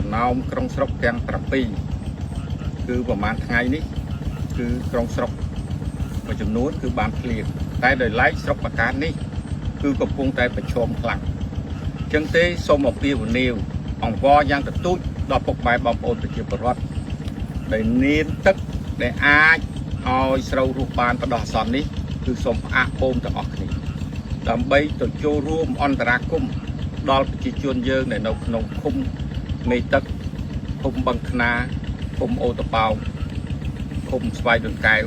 ចំណោមក្រុងស្រុកទាំង7គឺប្រមាណថ្ងៃនេះគឺក្រុងស្រុកមួយចំនួនគឺបានភ្លៀងតែដោយឡែកស្រុកបកានេះគឺកំពុងតែប្រឈមខ្លាំងអញ្ចឹងទេសូមអំពាវនាវអង្វរយ៉ាងទទូចដល់ពុកម៉ែបងប្អូនប្រជាពលរដ្ឋដែលមានទឹកដែលអាចឲ្យស្រូវរស់បានបដោះអាសន្ននេះគឺសូមផ្អាកពូមទាំងអស់គ្នាដើម្បីទៅចូលរួមអន្តរាគមន៍ដល់ប្រជាជនយើងដែលនៅក្នុងឃុំមេទឹកឃុំបឹងខ្នាឃុំអូតបោងឃុំស្វាយដុនកែវ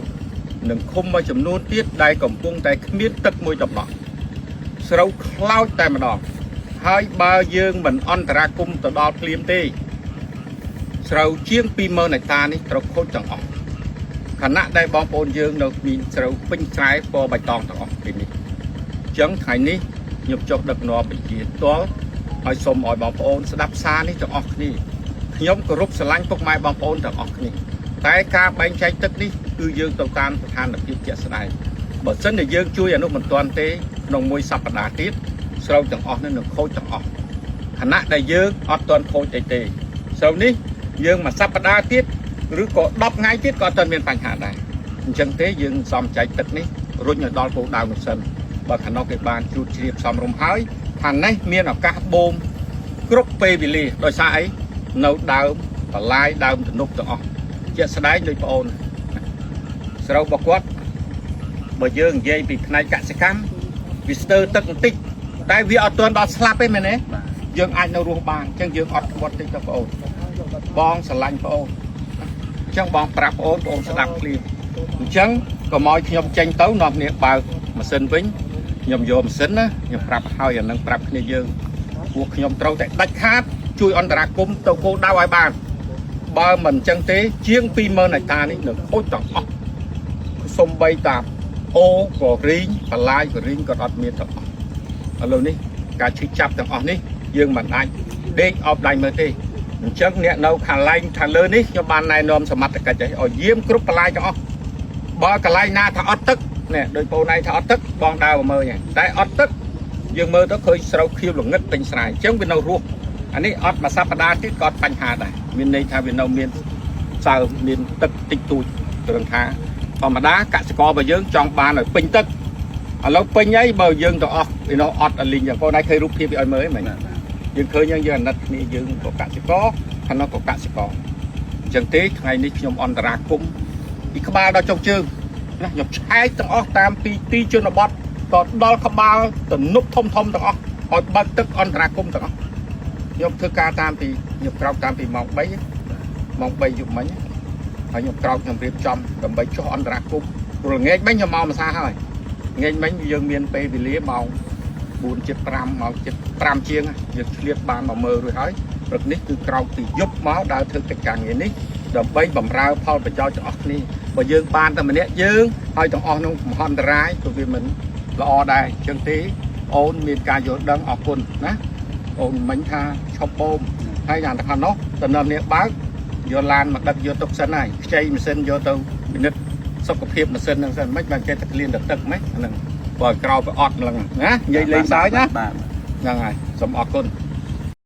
និងឃុំមួយចំនួនទៀតដែលកំពុងតែគ្មានទឹកមួយដំណោះស្រូវខ្លោចតែម្ដងហើយបើយើងមិនអន្តរាគមន៍ទៅដល់ភ្លាមទេស្រូវជាង 20000 ហិកតានេះត្រូវខូចទាំងអស់ខណៈដែលបងប្អូនយើងនៅមានស្រូវពេញស្រែពណ៌បៃតងទាំងអស់ពេលនេះអញ្ចឹងថ្ងៃនេះខ្ញុំចុះដឹកនាំបញ្ជាផ្ទាល់ហើយសូមឲ្យបងប្អូនស្ដាប់សារនេះទាំងអស់គ្នាខ្ញុំគោរពស្រឡាញ់ពុកម៉ែបងប្អូនទាំងអស់គ្នាតែការបែងចែកទឹកនេះគឺយើងទៅតាមស្ថានភាពជាក់ស្ដែងបើសិនជាយើងជួយអនុមិនទាន់ទេក្នុងមួយសប្តាហ៍ទៀតស្រូវទាំងអស់នេះនឹងខូចទាំងអស់ខណៈដែលយើងអត់ទាន់ខូចអីទេស្រូវនេះយើងមួយសប្តាហ៍ទៀតឬក៏10ថ្ងៃទៀតក៏អត់ទាន់មានបញ្ហាដែរអញ្ចឹងទេយើងសំចែកទឹកនេះរុញឲ្យដល់គោលដៅនោះសិនបើខាងនោះគេបានជួបជ្រាបសំរុំហើយខាងនេះមានឱកាសបូមគ្រប់ពេលវេលាដោយសារអីនៅដើមបន្លាយដើមទំនប់ទាំងអស់ជាក់ស្ដែងដោយបងអូនស្រូវរបស់គាត់បើយើងនិយាយពីផ្នែកកសិកម្មវាស្ទើរទឹកបន្តិចតែវាអត់ទាន់ដល់ស្លាប់ទេមែនទេយើងអាចនៅរស់បានអញ្ចឹងយើងអត់ខ្វត់តិចទៅបងអូនបងស្រឡាញ់បងអូនអញ្ចឹងបងប្រាប់បងអូនស្ដាប់ភ្លាមអញ្ចឹងកុំឲ្យខ្ញុំចេញទៅនាំគ្នាបើកម៉ាស៊ីនវិញខ្ញុំយកម៉ាស៊ីនណាខ្ញុំប្រាប់ហើយអានឹងប្រាប់គ្នាយើងពួកខ្ញុំត្រូវតែដាច់ខាតជួយអន្តរាគមន៍ទៅគោលដៅឲ្យបានបើមិនអញ្ចឹងទេជាង 20000 ហិកតានេះនឹងខូចទាំងអស់សំបីតាមអូក៏រីងបន្លាយក៏រីងក៏អត់មានទាំងអស់ឥឡូវនេះការឈឺចាប់ទាំងអស់នេះយើងមិនអាចដេកអបដៃមើលទេអញ្ចឹងអ្នកនៅខាងឡែងខាងលើនេះខ្ញុំបានណែនាំសមត្ថកិច្ចឲ្យយាមគ្រប់បន្លាយទាំងអស់បើកន្លែងណាថាអត់ទឹកនេះដោយបងណៃថាអត់ទឹកបងដើរមកមើលតែអត់ទឹកយើងមើលទៅឃើញស្រូវខៀវល្ងឹតពេញស្រែអញ្ចឹងវានៅរស់អានេះអត់មួយសប្តាហ៍ទៀតក៏អត់បញ្ហាដែរមានន័យថាវានៅមានសើមានទឹកតិចតួចត្រឹមថាធម្មតាកសិកររបស់យើងចង់បានឲ្យពេញទឹកឥឡូវពេញហើយបើយើងទៅអស់ពីនោះអត់អលីងយ៉ាងបងណៃឃើញរូបភាពវាឲ្យមើលហ្នឹងមិនយើងឃើញយើងអាណិតគ្នាយើងក៏កសិករខាងនោះក៏កសិករអញ្ចឹងទេថ្ងៃនេះខ្ញុំអន្តរាគមន៍ពីក្បាលដល់ចុងជើងណាខ្ញុំឆែកទាំងអស់តាមពីទីជនបទក៏ដល់ក្បាលទំនប់ធំទាំងអស់ឲ្យបើកទឹកអន្តរាគមន៍ទាំងអស់ខ្ញុំធ្វើការតាមពីខ្ញុំក្រោកតាមពីម៉ោង3ម៉ោង3យប់មិញហើយខ្ញុំក្រោកខ្ញុំរៀបចំដើម្បីចុះអន្តរាគមន៍ព្រោះល្ងាចមិញខ្ញុំមកម្សាហើយល្ងាចមិញយើងមានពេលវេលាម៉ោង4:75ម៉ោង7:05ជាងយើងឆ្លៀតបានមកមើលរួចហើយព្រឹកនេះគឺក្រោកពីយប់មកដើរធ្វើកិច្ចការងារនេះដើម្បីបម្រើផលប្រយោជន៍ទាំងអស់គ្នាបើយើងបានតែម្នាក់យើងហើយទាំងអស់នោះមហន្តរាយក៏វាមិនល្អដែរអញ្ចឹងទេអូនមានការយល់ដឹងអរគុណណាអូនមិញថាឈប់បូមហើយយ៉ាងទៅខាងនោះតំណនេះបើកយកឡានមកដឹកយកទុកសិនហើយខ្ចីម៉ាស៊ីនយកទៅពិនិត្យសុខភាពម៉ាស៊ីនហ្នឹងសិនមិនបានចេះតែក្លៀនទឹកហ្មងហ្នឹងបើក្រោយទៅអត់ឡើងណានិយាយលេងសើចណាហ្នឹងហើយសូមអរគុណ